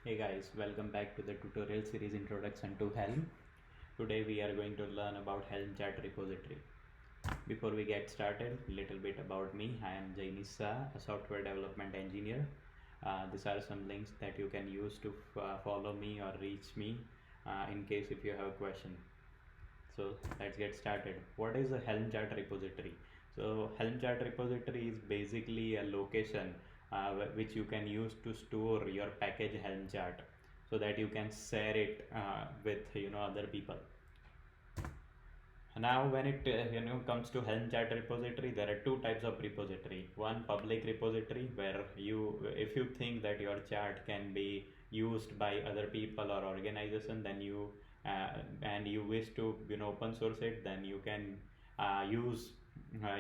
Hey guys, welcome back to the tutorial series Introduction to Helm. Today we are going to learn about Helm chart repository. Before we get started, little bit about me. I am Jainis Shah, a software development engineer. These are some links that you can use to follow me or reach me in case if you have a question. So let's get started. What is a Helm chart repository? So Helm chart repository is basically a location which you can use to store your package Helm chart so that you can share it with other people. Now when it comes to Helm chart repository, there are two types of repository. One, public repository, where you if you think that your chart can be used by other people or organization, then you and you wish to open source it, then you can use uh,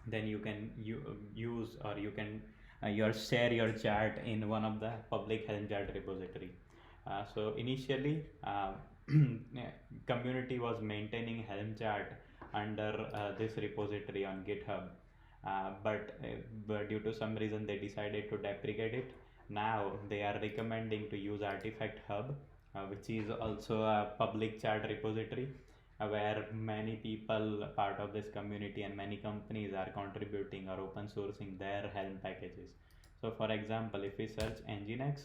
then you can use or you can your share your chart in one of the public Helm chart repository. So initially community was maintaining Helm chart under this repository on GitHub, but due to some reason they decided to deprecate it. Now they are recommending to use Artifact Hub, which is also a public chart repository where many people part of this community and many companies are contributing or open sourcing their Helm packages. So for example, if we search Nginx,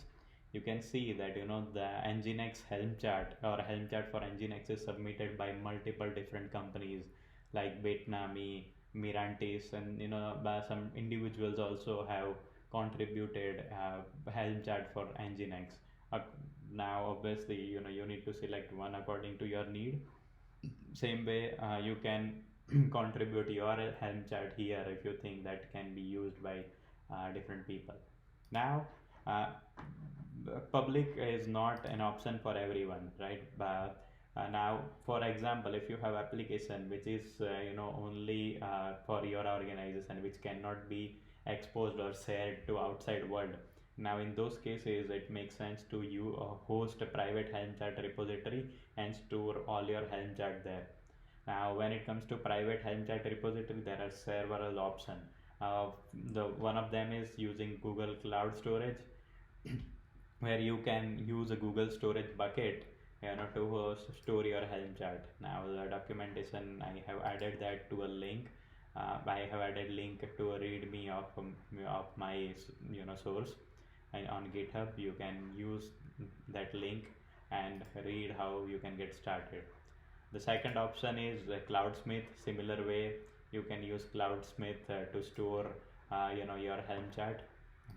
you can see that the Nginx Helm chart or Helm chart for Nginx is submitted by multiple different companies like Bitnami, Mirantis, and by some individuals also have contributed Helm chart for Nginx. Uh, Now obviously you need to select one according to your need. Same way you can contribute your Helm chart here if you think that can be used by different people. Now uh, public is not an option for everyone, right? But now for example, if you have application which is only for your organization, which cannot be exposed or shared to outside world, now in those cases it makes sense to you host a private Helm chart repository and store all your Helm chart there. Now when it comes to private Helm chart repository, there are several options. The one of them is using Google Cloud Storage, where you can use a Google storage bucket to store your Helm chart. Now the documentation, I have added that to a link. I have added link to a readme of my source, and on GitHub you can use that link and read how you can get started. The second option is Cloudsmith. Similar way, you can use Cloudsmith to store your Helm chart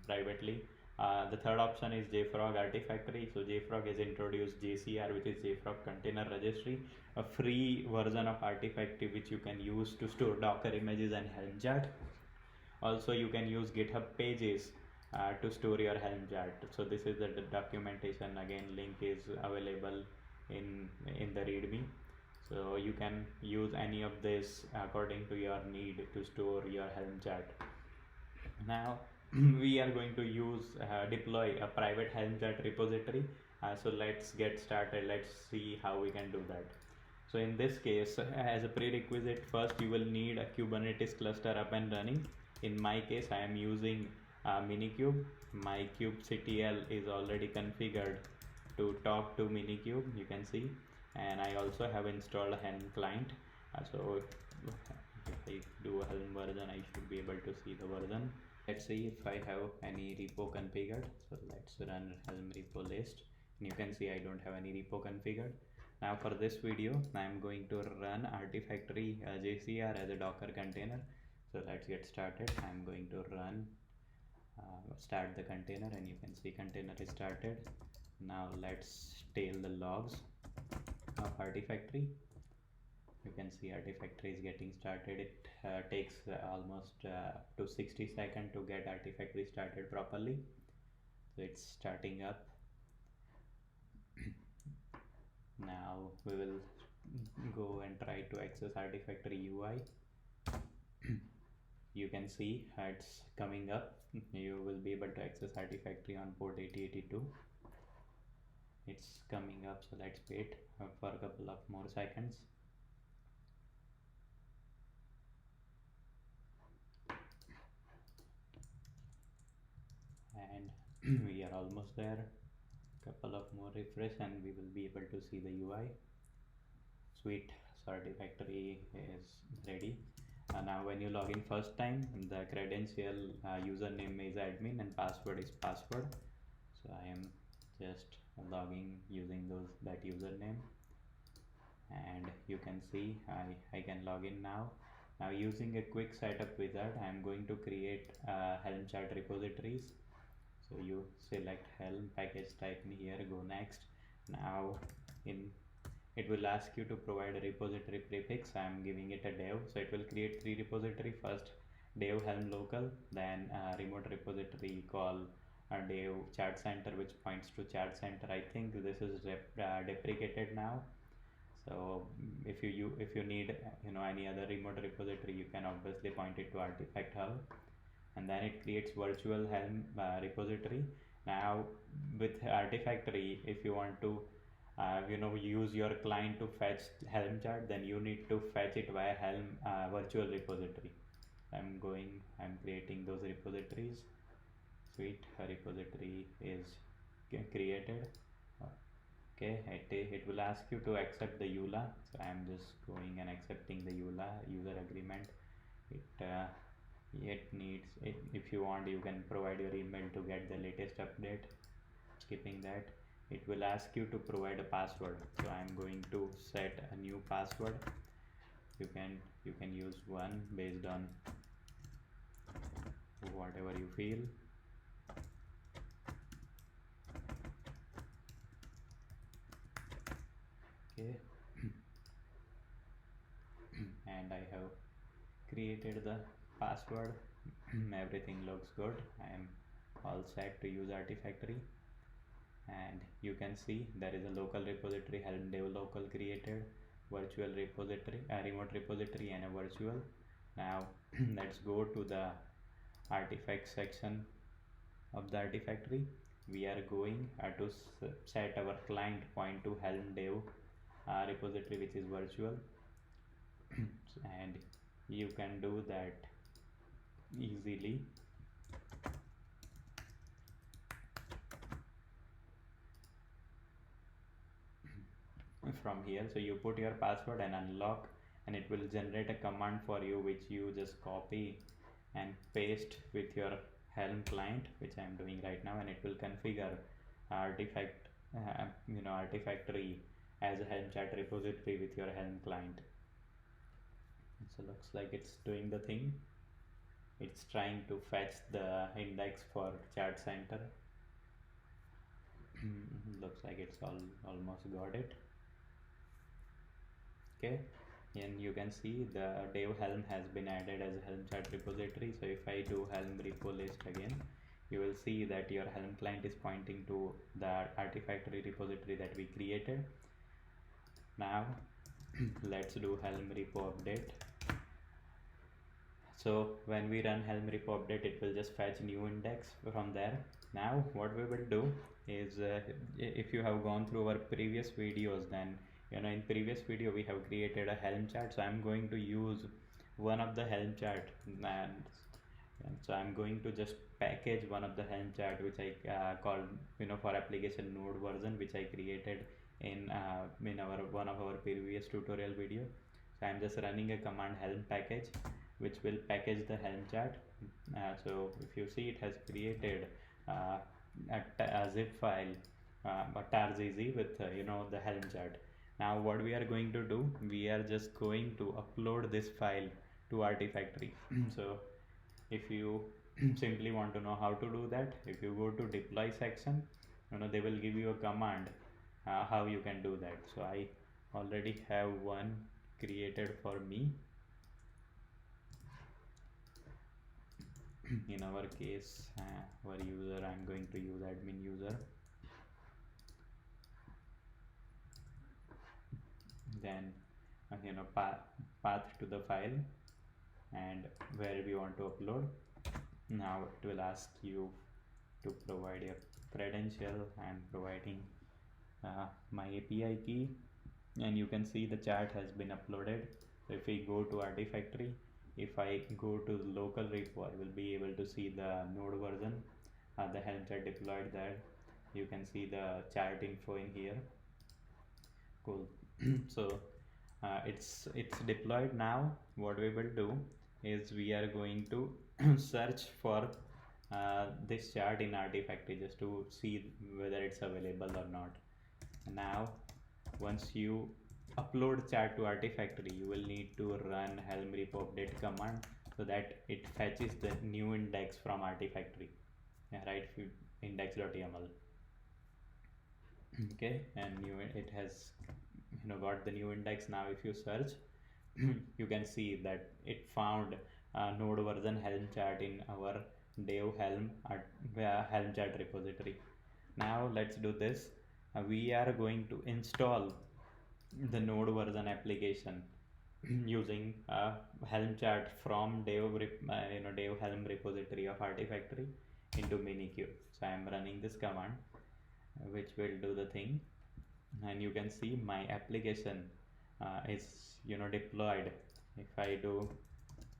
privately. The third option is JFrog Artifactory. So JFrog has introduced JCR, which is JFrog Container Registry, a free version of Artifactory which you can use to store Docker images and Helm chart. Also, you can use GitHub Pages to store your Helm chart. So this is the documentation. Again, link is available in the README. So you can use any of this according to your need to store your Helm chart. Now we are going to use deploy a private Helm chart repository. So let's get started. Let's see how we can do that. So in this case, as a prerequisite, first you will need a Kubernetes cluster up and running. In my case, I am using Minikube. My kubectl is already configured to talk to Minikube, you can see, and I also have installed Helm client. So if I do a Helm version, I should be able to see the version. Let's see if I have any repo configured. So let's run Helm repo list, and you can see I don't have any repo configured. Now for this video, I'm going to run Artifactory JCR as a Docker container. So let's get started. I'm going to run start the container, and you can see container is started. Now let's tail the logs of Artifactory. You can see Artifactory is getting started. It takes almost to 60 seconds to get Artifactory started properly. So it's starting up. Now we will go and try to access Artifactory UI. You can see it's coming up. You will be able to access Artifactory on port 8082. It's coming up, so let's wait for a couple of more seconds. And we are almost there. Couple of more refresh and we will be able to see the UI. Sweet. So Artifactory is ready. Now when you log in first time, the credential username is admin and password is password. So I am just logging using that username, and you can see I can log in now. Now using a quick setup wizard, I am going to create Helm chart repositories. So you select Helm package type in here, go next. Now it will ask you to provide a repository prefix. I am giving it a dev, so it will create 3 repository. First dev helm local, then remote repository call dev chart center, which points to chart center. I think this is deprecated now. So if you need any other remote repository, you can obviously point it to artifact hub, and then it creates virtual helm repository. Now with artifactory, if you want to use your client to fetch helm chart, then you need to fetch it via helm virtual repository. I'm creating those repositories. Sweet. A repository is created. Okay, it will ask you to accept the EULA, so I'm just going and accepting the EULA user agreement. It needs it. If you want, you can provide your email to get the latest update. Skipping that, it will ask you to provide a password, so I'm going to set a new password. You can use one based on whatever you feel. Okay. And I have created the password. Everything looks good. I am all set to use Artifactory, and you can see there is a local repository helm dev local created, virtual repository, a remote repository, and a virtual. Now let's go to the artifact section of the Artifactory. We are going to set our client point to helm dev repository, which is virtual. And you can do that easily from here. So you put your password and unlock, and it will generate a command for you, which you just copy and paste with your helm client, which I am doing right now, and it will configure artifactory as a helm chart repository with your helm client. So looks like it's doing the thing. It's trying to fetch the index for chart center. Looks like it's almost got it. Okay, and you can see the dev helm has been added as a helm chart repository. So if I do helm repo list again, you will see that your helm client is pointing to the artifactory repository that we created. Now let's do helm repo update. So when we run helm repo update, it will just fetch new index from there. Now what we will do is if you have gone through our previous videos, then in previous video we have created a helm chart. So I'm going to use one of the helm chart, and so I'm going to just package one of the helm chart, which I called for application node version, which I created in one of our previous tutorial video. So I'm just running a command helm package, which will package the helm chart. So if you see, it has created a zip file, a tarzz with the helm chart. Now what we are going to do, we are just going to upload this file to Artifactory. So if you simply want to know how to do that, if you go to deploy section, they will give you a command how you can do that. So I already have one created for me. In our case, our user, I'm going to use admin user. Then path to the file and where we want to upload. Now it will ask you to provide your credential. I'm providing my API key, and you can see the chart has been uploaded. So if we go to Artifactory, if I go to the local repo, I will be able to see the node version, the helm chart deployed there. You can see the chart info in here. Cool. So it's deployed now. What we will do is we are going to search for this chart in Artifactory just to see whether it's available or not. Now once you upload chart to Artifactory, you will need to run helm repo update command so that it fetches the new index from Artifactory. Yeah, right, index.yaml. Okay, and new it has got the new index. Now if you search you can see that it found node version helm chart in our dev helm chart repository. Now let's do this. We are going to install the node version application using helm chart from dev helm repository of Artifactory into Minikube. So I am running this command which will do the thing, and you can see my application is deployed. If I do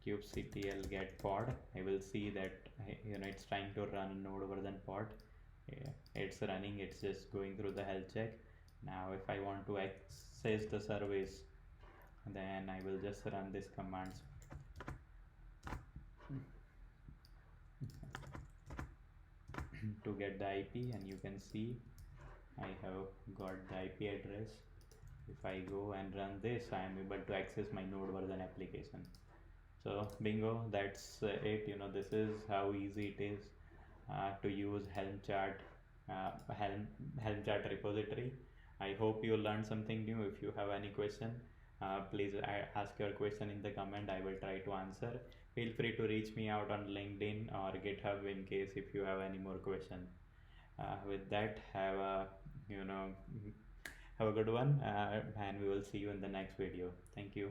kubectl get pod, I will see that it's trying to run node version pod. Yeah, it's running, it's just going through the health check. Now if I want to access the service, then I will just run this commands to get the IP, and you can see I have got the IP address. If I go and run this, I am able to access my node version application. So bingo, that's it. This is how easy it is to use helm chart helm chart repository. I hope you learned something new. If you have any question, please ask your question in the comment. I will try to answer. Feel free to reach me out on LinkedIn or GitHub in case if you have any more question. With that, you know have a good one, and we will see you in the next video. Thank you.